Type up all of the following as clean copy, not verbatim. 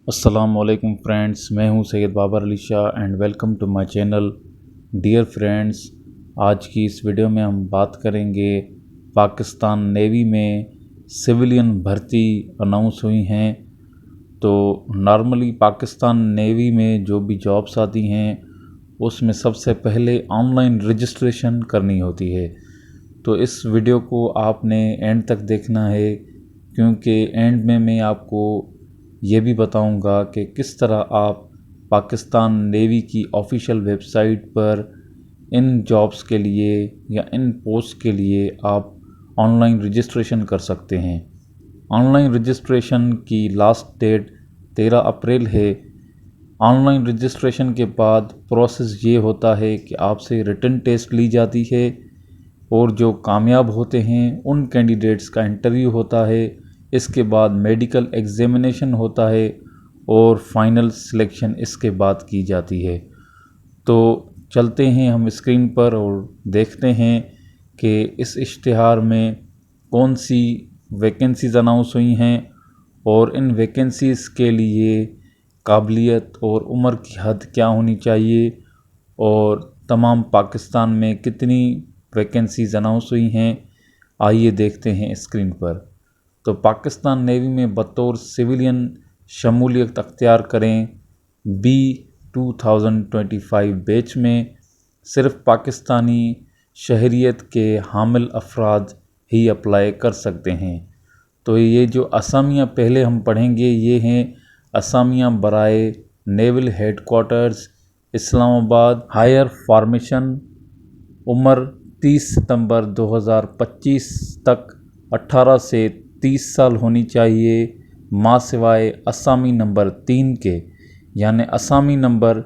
अस्सलामुअलैकुम फ्रेंड्स, मैं हूं Syed Babar Ali Shah and welcome to my channel. Dear friends, आज की इस वीडियो में हम बात करेंगे पाकिस्तान नेवी में सिविलियन भर्ती अनाउंस हुई हैं। तो नॉर्मली पाकिस्तान नेवी में जो भी जॉब्स आती हैं उसमें सबसे पहले ऑनलाइन रजिस्ट्रेशन करनी होती है। तो इस वीडियो को आपने एंड तक देखना है, क्योंकि एंड में मैं आपको ये भी बताऊंगा कि किस तरह आप पाकिस्तान नेवी की ऑफिशियल वेबसाइट पर इन जॉब्स के लिए या इन पोस्ट के लिए आप ऑनलाइन रजिस्ट्रेशन कर सकते हैं। ऑनलाइन रजिस्ट्रेशन की लास्ट डेट 13 अप्रैल है। ऑनलाइन रजिस्ट्रेशन के बाद प्रोसेस ये होता है कि आपसे रिटन टेस्ट ली जाती है और जो कामयाब होते हैं उन कैंडिडेट्स का इंटरव्यू होता है। इसके बाद मेडिकल एग्जामिनेशन होता है और फाइनल सिलेक्शन इसके बाद की जाती है। तो चलते हैं हम स्क्रीन पर और देखते हैं कि इस इश्तिहार में कौन सी वैकेंसीज़ अनाउंस हुई हैं और इन वैकेंसीज़ के लिए काबिलियत और उम्र की हद क्या होनी चाहिए और तमाम पाकिस्तान में कितनी वैकेंसीज़ अनाउंस हुई हैं। आइए देखते हैं स्क्रीन पर। तो पाकिस्तान नेवी में बतौर सिविलियन शमूलियत अख्तियार करें B2025 बैच में सिर्फ पाकिस्तानी शहरियत के हामिल अफराद ही अप्लाई कर सकते हैं। तो ये जो असामियाँ पहले हम पढ़ेंगे ये हैं असामियाँ बराए naval headquarters Islamabad, higher formation, उम्र 30 सितंबर 2025 तक 18 से 30 साल होनी चाहिए, माँ सिवाय असामी नंबर 3 के। यानी असामी नंबर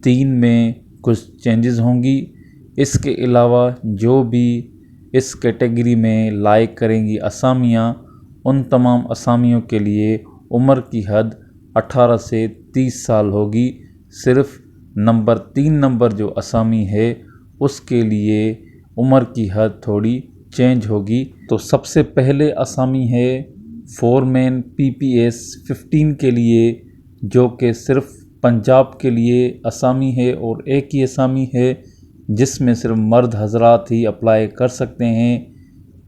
3 में कुछ चेंजेस होंगी। इसके अलावा जो भी इस कैटेगरी में लाइक करेंगी असामियाँ, उन तमाम असामियों के लिए उम्र की हद 18 से 30 साल होगी। सिर्फ नंबर 3 नंबर जो असामी है उसके लिए उम्र की हद थोड़ी चेंज होगी। तो सबसे पहले असामी है फोरमैन PPS 15 के लिए, जो कि सिर्फ पंजाब के लिए असामी है और एक ही असामी है जिसमें सिर्फ मर्द हजरात ही अप्लाई कर सकते हैं।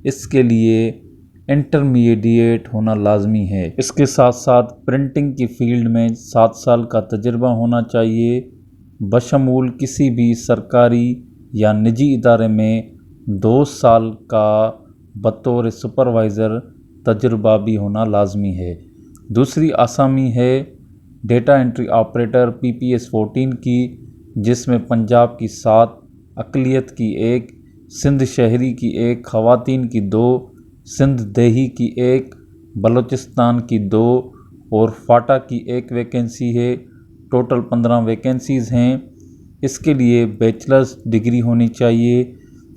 इसके लिए इंटरमीडिएट होना लाजमी है। इसके साथ साथ प्रिंटिंग की फील्ड में 7 साल का तजुर्बा होना चाहिए, बशमूल किसी भी सरकारी या निजी इदारे में 2 साल का बतौर सुपरवाइज़र तजुर्बा भी होना लाजमी है। दूसरी आसामी है डेटा एंट्री ऑपरेटर PPS 14 की, जिसमें पंजाब की 7, अक़लियत की 1, सिंध शहरी की 1, ख़वातीन की 2, सिंध देही की 1, बलूचिस्तान की 2 और फाटा की 1 वैकेंसी है। टोटल 15 वैकेंसीज़ हैं। इसके लिए बैचलर्स डिग्री होनी चाहिए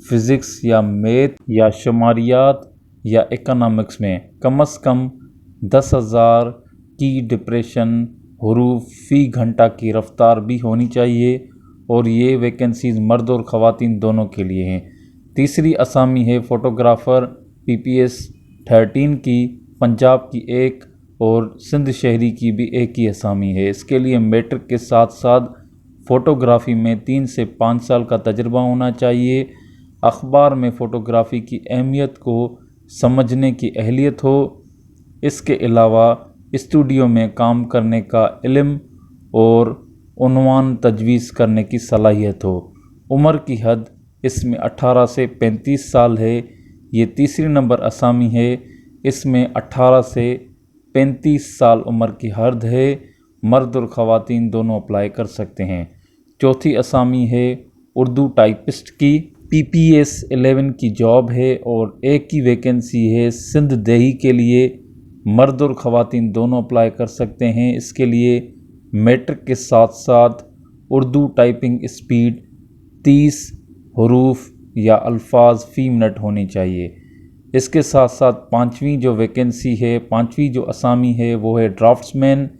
फ़िज़िक्स या मैथ या शुमारियात या इकोनॉमिक्स में। कम से कम 10,000 की डिप्रेशन हरूफ फ़ी घंटा की रफ्तार भी होनी चाहिए और ये वैकेंसीज़ मर्द और ख़वातीन दोनों के लिए हैं। तीसरी असामी है फ़ोटोग्राफ़र PPS 13 की, पंजाब की 1 और सिंध शहरी की भी एक ही असामी है। इसके लिए मैट्रिक के साथ साथ फ़ोटोग्राफ़ी में 3 से 5 साल का तजुर्बा होना चाहिए। अखबार में फ़ोटोग्राफ़ी की अहमियत को समझने की अहलियत हो। इसके अलावा स्टूडियो में काम करने का इल्म और उन्वान तजवीज़ करने की सलाहियत हो। उम्र की हद इसमें 18 से 35 साल है। ये तीसरी नंबर असामी है। इसमें 18 से 35 साल उम्र की हद है। मर्द और ख़वातीन दोनों अप्लाई कर सकते हैं। चौथी असामी है उर्दू टाइपिस्ट की, PPS 11 की जॉब है और एक ही वैकेंसी है सिंध देही के लिए। मर्द और ख़वातीन दोनों अप्लाई कर सकते हैं। इसके लिए मैट्रिक के साथ साथ उर्दू टाइपिंग स्पीड 30 हरूफ या अल्फाज फ़ी मिनट होनी चाहिए। इसके साथ साथ पाँचवीं जो वैकेंसी है, पाँचवीं जो असामी है वो है ड्राफ्ट्समैन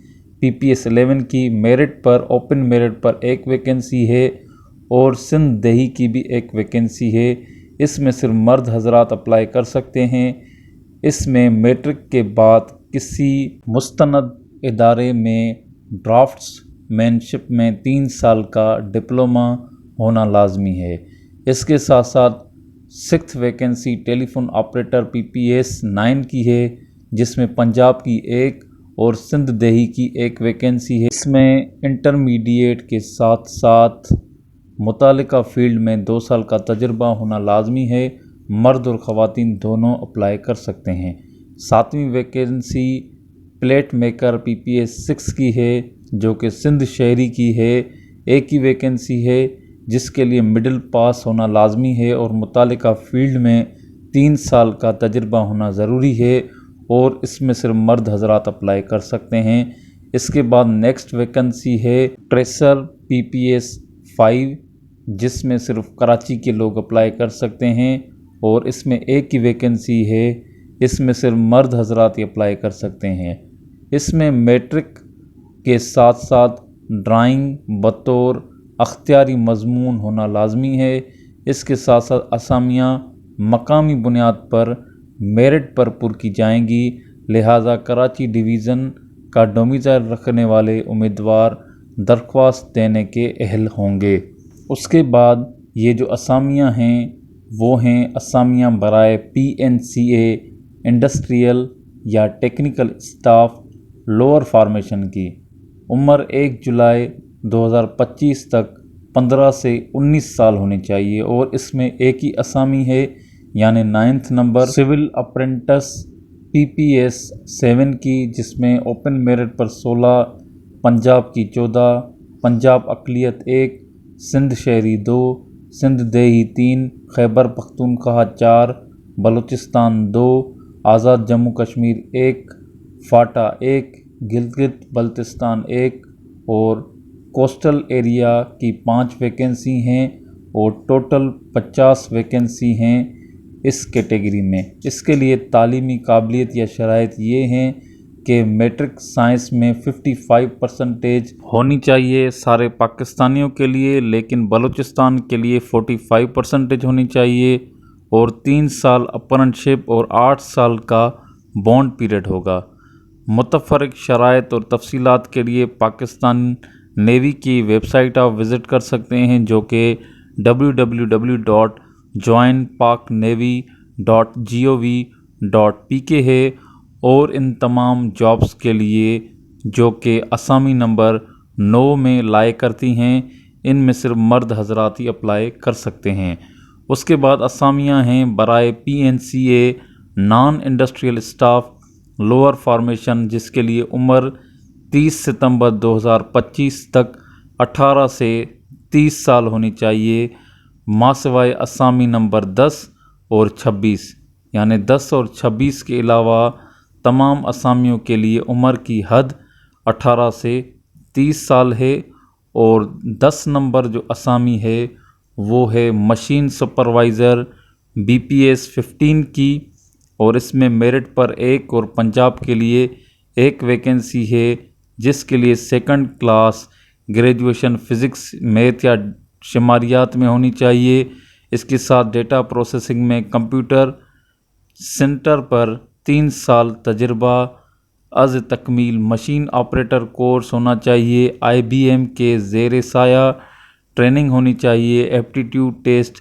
PPS 11 की। मेरिट पर, ओपन मेरिट पर 1 वैकेंसी है और सिंध देही की भी 1 वैकेंसी है। इसमें सिर्फ मर्द हजरात अप्लाई कर सकते हैं। इसमें मैट्रिक के बाद किसी मुस्तनद इदारे में ड्राफ्ट्समैनशिप में 3 साल का डिप्लोमा होना लाजमी है। इसके साथ साथ 6th vacancy telephone operator PPS 9 की है, जिसमें पंजाब की एक और सिंध दिल्ली की एक वैकेंसी है। इसमें इंटरमीडिएट के साथ साथ मुतालिका फ़ील्ड में 2 साल का तजुर्बा होना लाजमी है। मर्द और ख़वातीन दोनों अप्लाई कर सकते हैं। 7वीं वैकेंसी प्लेट मेकर PPS 6 की है, जो कि सिंध शहरी की है। एक ही वैकेंसी है, जिसके लिए मिडिल पास होना लाजमी है और मुतालिका फ़ील्ड में 3 साल का तजुर्बा होना ज़रूरी है, और इसमें सिर्फ मर्द हजरात अप्लाई कर सकते हैं। इसके बाद नेक्स्ट वैकेंसी है ट्रेसर PPS 5, जिसमें सिर्फ कराची के लोग अप्लाई कर सकते हैं, और इसमें एक ही वैकेंसी है। इसमें सिर्फ मर्द हजरात ही अप्लाई कर सकते हैं। इसमें मैट्रिक के साथ साथ ड्राइंग बतौर अख्तियारी मजमून होना लाजमी है। इसके साथ साथ असामियाँ मकामी बुनियाद पर मेरिट पर पुर की जाएंगी, लिहाजा कराची डिवीज़न का डोमिसाइल रखने वाले उम्मीदवार दरख्वास्त देने के अहल होंगे। उसके बाद ये जो असामियाँ हैं वो हैं असामियाँ बराए PNCA इंडस्ट्रियल या टेक्निकल स्टाफ लोअर फार्मेशन की। उम्र 1 जुलाई 2025 तक 15 से 19 साल होनी चाहिए, और इसमें एक ही असामी है, यानी 9th number civil apprentice PPS 7 की, जिसमें ओपन मेरिट पर 16, पंजाब की 14, पंजाब अक़लियत 1, सिंध शहरी 2, सिंध देही 3, खैबर पख्तूनख्वा 4, बलूचिस्तान 2, आज़ाद जम्मू कश्मीर 1, फाटा 1, गिलगित बल्तिस्तान 1 और कोस्टल एरिया की 5 वैकेंसी हैं, और टोटल 50 वैकेंसी हैं इस कैटेगरी में। इसके लिए तालीमी काबिलियत या शराइत ये हैं कि मैट्रिक साइंस में 55% होनी चाहिए सारे पाकिस्तानियों के लिए, लेकिन बलूचिस्तान के लिए 45% होनी चाहिए, और 3 साल अप्रेंटिसशिप और 8 साल का बॉन्ड पीरियड होगा। मुतफ़र्रिक़ शराइत और तफसीलात के लिए पाकिस्तान नेवी की वेबसाइट आप विज़िट कर सकते हैं, जो कि www.joinpaknavy.gov.pk है। और इन तमाम जॉब्स के लिए जो कि असामी नंबर 9 में लाए करती हैं, इनमें सिर्फ मर्द हजरात ही अप्लाई कर सकते हैं। उसके बाद असामियाँ हैं बराए PNCA non industrial staff lower formation, जिसके लिए उम्र 30 सितंबर 2025 तक 18 से 30 साल होनी चाहिए, मासिवाय असामी नंबर 10 और 26, यानी 10 और 26 के अलावा तमाम असामियों के लिए उम्र की हद 18 से 30 साल है। और 10 नंबर जो असामी है वो है मशीन सुपरवाइज़र BPS 15 की, और इसमें मेरिट पर 1 और पंजाब के लिए 1 वैकेंसी है, जिसके लिए 2nd class graduation physics math या शुमारियात में होनी चाहिए। इसके साथ डेटा प्रोसेसिंग में कंप्यूटर सेंटर पर 3 साल तजर्बा अज़ तकमील मशीन ऑपरेटर कोर्स होना चाहिए। IBM के ज़ेर साया ट्रेनिंग होनी चाहिए। एप्टीट्यूड टेस्ट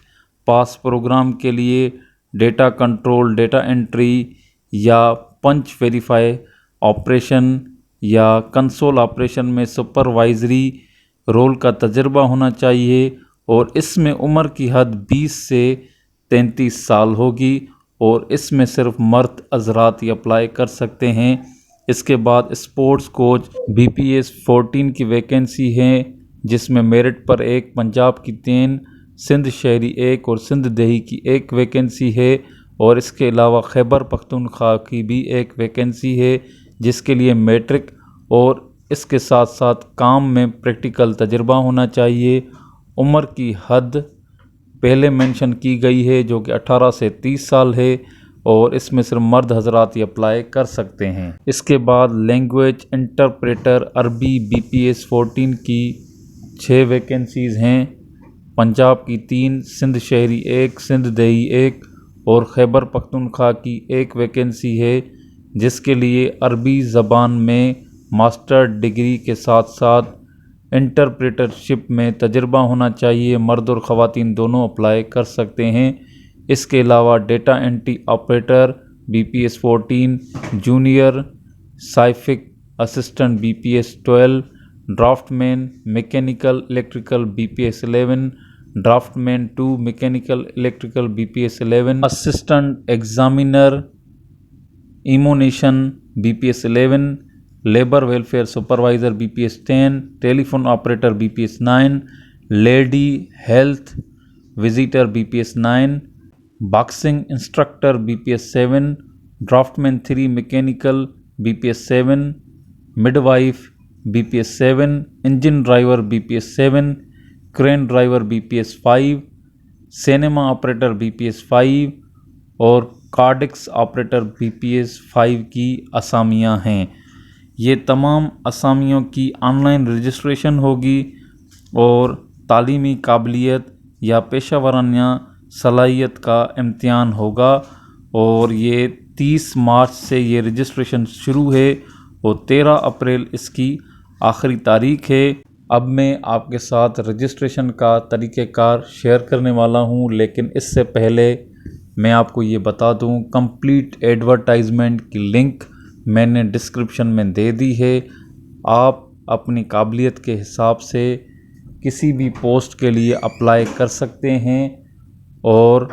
पास प्रोग्राम के लिए डेटा कंट्रोल, डेटा एंट्री या पंच वेरीफाई ऑपरेशन या कंसोल ऑपरेशन में सुपरवाइजरी रोल का तजर्बा होना चाहिए, और इसमें उम्र की हद 20 से 33 साल होगी, और इसमें सिर्फ मर्द हज़रात ही अप्लाई कर सकते हैं। इसके बाद स्पोर्ट्स कोच BPS 14 की वैकेंसी है, जिसमें मेरिट पर 1, पंजाब की 3, सिंध शहरी 1 और सिंध दिल्ली की 1 वैकेंसी है, और इसके अलावा खैबर पख्तूनख्वा की भी 1 वैकेंसी है, जिसके लिए मैट्रिक और इसके साथ साथ काम में प्रैक्टिकल तजर्बा होना चाहिए। उम्र की हद पहले मेंशन की गई है, जो कि 18 से 30 साल है, और इसमें सिर्फ मर्द हजरात ही अप्लाई कर सकते हैं। इसके बाद लैंग्वेज इंटरप्रेटर अरबी BPS 14 की 6 वैकेंसीज़ हैं, पंजाब की 3, सिंध शहरी 1, सिंध दिल्ली 1 और खैबर पख्तूनख्वा की 1 वैकेंसी है, जिसके लिए अरबी ज़बान में मास्टर डिग्री के साथ साथ इंटरप्रेटरशिप में तजुर्बा होना चाहिए। मर्द और ख़वातीन दोनों अप्लाई कर सकते हैं। इसके अलावा data entry operator BPS 14, junior cipher assistant BPS 12, draftsman mechanical electrical BPS 11, draftsman 2 mechanical electrical BPS 11, assistant examiner ammunition BPS 11, labour welfare supervisor BPS 10, telephone operator BPS 9, lady health visitor BPS 9, boxing instructor BPS 7, draftsman 3 mechanical BPS 7, midwife BPS 7, engine driver BPS 7, crane driver BPS 5, cinema operator BPS 5 और कार्डिक्स operator BPS 5 की असामियां हैं। ये तमाम असामियों की online registration होगी और तालीमी काबिलियत या पेशा वराना सलाहियत का इम्तिहान होगा और ये 30 मार्च से ये रजिस्ट्रेशन शुरू है और 13 अप्रैल इसकी आखिरी तारीख है। अब मैं आपके साथ रजिस्ट्रेशन का तरीक़ेकार शेयर करने वाला हूँ, लेकिन इससे पहले मैं आपको ये बता दूँ कंप्लीट एडवर्टाइजमेंट की लिंक मैंने डिस्क्रिप्शन में दे दी है। आप अपनी काबिलियत के हिसाब से किसी भी पोस्ट के लिए अप्लाई कर सकते हैं और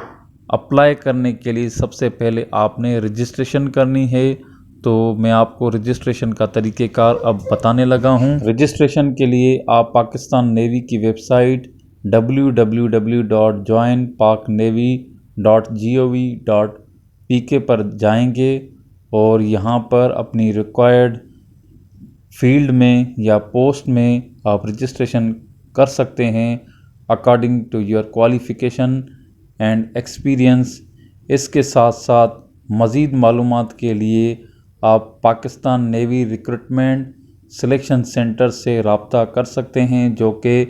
अप्लाई करने के लिए सबसे पहले आपने रजिस्ट्रेशन करनी है। तो मैं आपको रजिस्ट्रेशन का तरीक़ेकार अब बताने लगा हूँ। रजिस्ट्रेशन के लिए आप पाकिस्तान नेवी की वेबसाइट www.joinpaknavy.gov.pk पर जाएंगे और यहाँ पर अपनी रिक्वायर्ड फील्ड में या पोस्ट में आप रजिस्ट्रेशन कर सकते हैं according to your qualification and experience. इसके साथ साथ मज़ीद मालूमात के लिए आप Pakistan navy recruitment selection centre से रब्ता कर सकते हैं, जो कि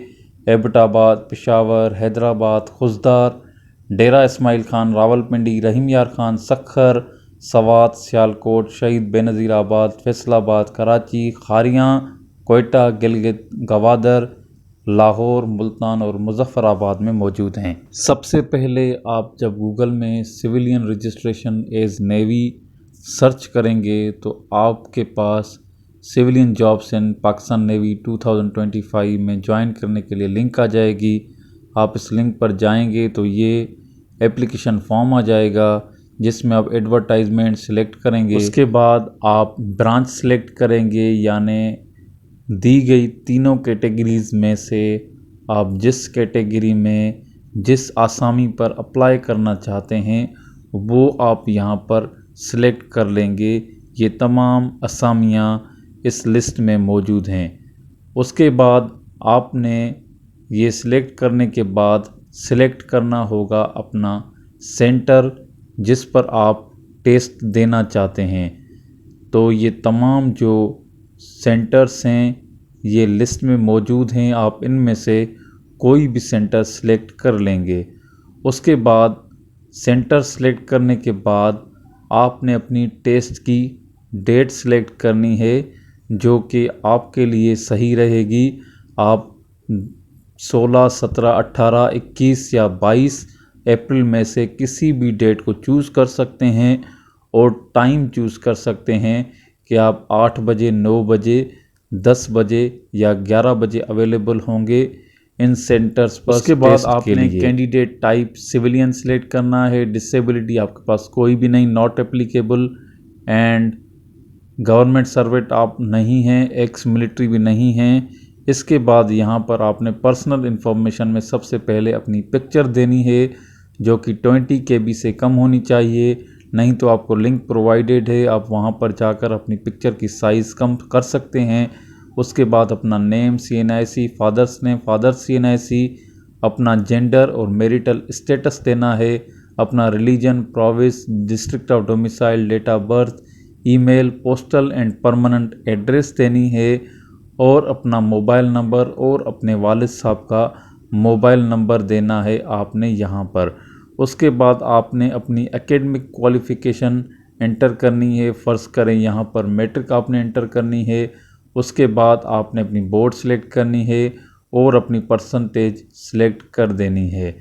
एबटाबाद, पेशावर, हैदराबाद, खुजदार, डेरा इस्माइल खान, रावलपिंडी, रहीम यार खान, सखर, सवात, सियालकोट, शहीद बेनज़ीराबाद, फैसलाबाद, कराची, खारियाँ, कोयटा, गिलगित, गवादर, लाहौर, मुल्तान और मुजफ्फराबाद में मौजूद हैं। सबसे पहले आप जब गूगल में civilian registration as navy search करेंगे तो आपके पास civilian jobs in Pakistan navy 2025 में ज्वाइन करने के लिए लिंक आ जाएगी। आप इस लिंक पर जाएंगे तो ये एप्लीकेशन फॉर्म आ जाएगा जिसमें आप एडवर्टाइजमेंट सेलेक्ट करेंगे। उसके बाद आप ब्रांच सेलेक्ट करेंगे, यानी दी गई तीनों कैटेगरीज़ में से आप जिस कैटेगरी में जिस आसामी पर अप्लाई करना चाहते हैं वो आप यहाँ पर सिलेक्ट कर लेंगे। ये तमाम असामियाँ इस लिस्ट में मौजूद हैं। उसके बाद आपने ये सिलेक्ट करने के बाद सिलेक्ट करना होगा अपना सेंटर जिस पर आप टेस्ट देना चाहते हैं। तो ये तमाम जो सेंटर्स हैं ये लिस्ट में मौजूद हैं, आप इनमें से कोई भी सेंटर सेलेक्ट कर लेंगे। उसके बाद सेंटर सेलेक्ट करने के बाद आपने अपनी टेस्ट की डेट सेलेक्ट करनी है जो कि आपके लिए सही रहेगी। आप 16, 17, 18, 21 या 22 अप्रैल में से किसी भी डेट को चूज़ कर सकते हैं और टाइम चूज़ कर सकते हैं कि आप 8 बजे, 9 बजे, 10 बजे या 11 बजे अवेलेबल होंगे इन सेंटर्स पर। उसके बाद आपने कैंडिडेट टाइप सिविलियन सेलेक्ट करना है। डिसेबिलिटी आपके पास कोई भी नहीं, not applicable, and government servant आप नहीं हैं, एक्स मिलिट्री भी नहीं हैं। इसके बाद यहाँ पर आपने पर्सनल इन्फॉर्मेशन में सबसे पहले अपनी पिक्चर देनी है जो कि 20 KB से कम होनी चाहिए, नहीं तो आपको लिंक प्रोवाइडेड है, आप वहाँ पर जाकर अपनी पिक्चर की साइज़ कम कर सकते हैं। उसके बाद अपना name CNIC, father's name, father's CNIC, अपना जेंडर और मैरिटल स्टेटस देना है, अपना religion, province, district of domicile, date of birth, email, postal and permanent address देनी है और अपना मोबाइल नंबर और अपने वालिद साहब का मोबाइल नंबर देना है आपने यहाँ पर। उसके बाद आपने अपनी एकेडमिक क्वालिफ़िकेशन एंटर करनी है। फ़र्ज़ करें यहाँ पर मैट्रिक आपने एंटर करनी है उसके बाद आपने अपनी बोर्ड सेलेक्ट करनी है और अपनी परसेंटेज सेलेक्ट कर देनी है।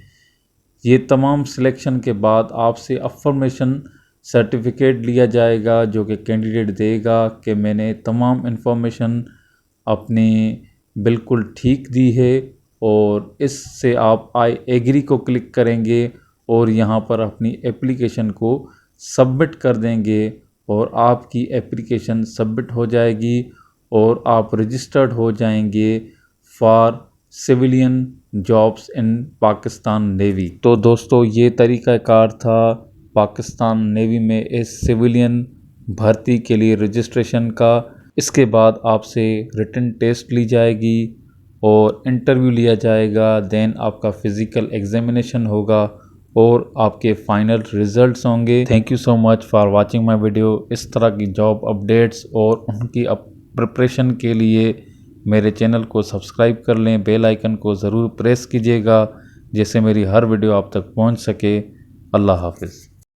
ये तमाम सिलेक्शन के बाद आपसे अफर्मेशन सर्टिफिकेट लिया जाएगा जो कि कैंडिडेट देगा कि मैंने तमाम इन्फॉर्मेशन अपनी बिल्कुल ठीक दी है, और इससे आप आई एग्री को क्लिक करेंगे और यहाँ पर अपनी एप्लीकेशन को सबमिट कर देंगे और आपकी एप्लीकेशन सबमिट हो जाएगी और आप रजिस्टर्ड हो जाएंगे for civilian jobs in Pakistan navy. तो दोस्तों ये तरीक़ाकार था पाकिस्तान नेवी में इस सिविलियन भर्ती के लिए रजिस्ट्रेशन का। इसके बाद आपसे रिटन टेस्ट ली जाएगी और इंटरव्यू लिया जाएगा, देन आपका फ़िज़िकल एग्जामिनेशन होगा और आपके फाइनल रिज़ल्ट्स होंगे। Thank you so much for watching my video. इस तरह की जॉब अपडेट्स और उनकी प्रिपरेशन के लिए मेरे चैनल को सब्सक्राइब कर लें, बेल आइकन को ज़रूर प्रेस कीजिएगा जिससे मेरी हर वीडियो आप तक पहुंच सके। अल्लाह हाफ़िज़।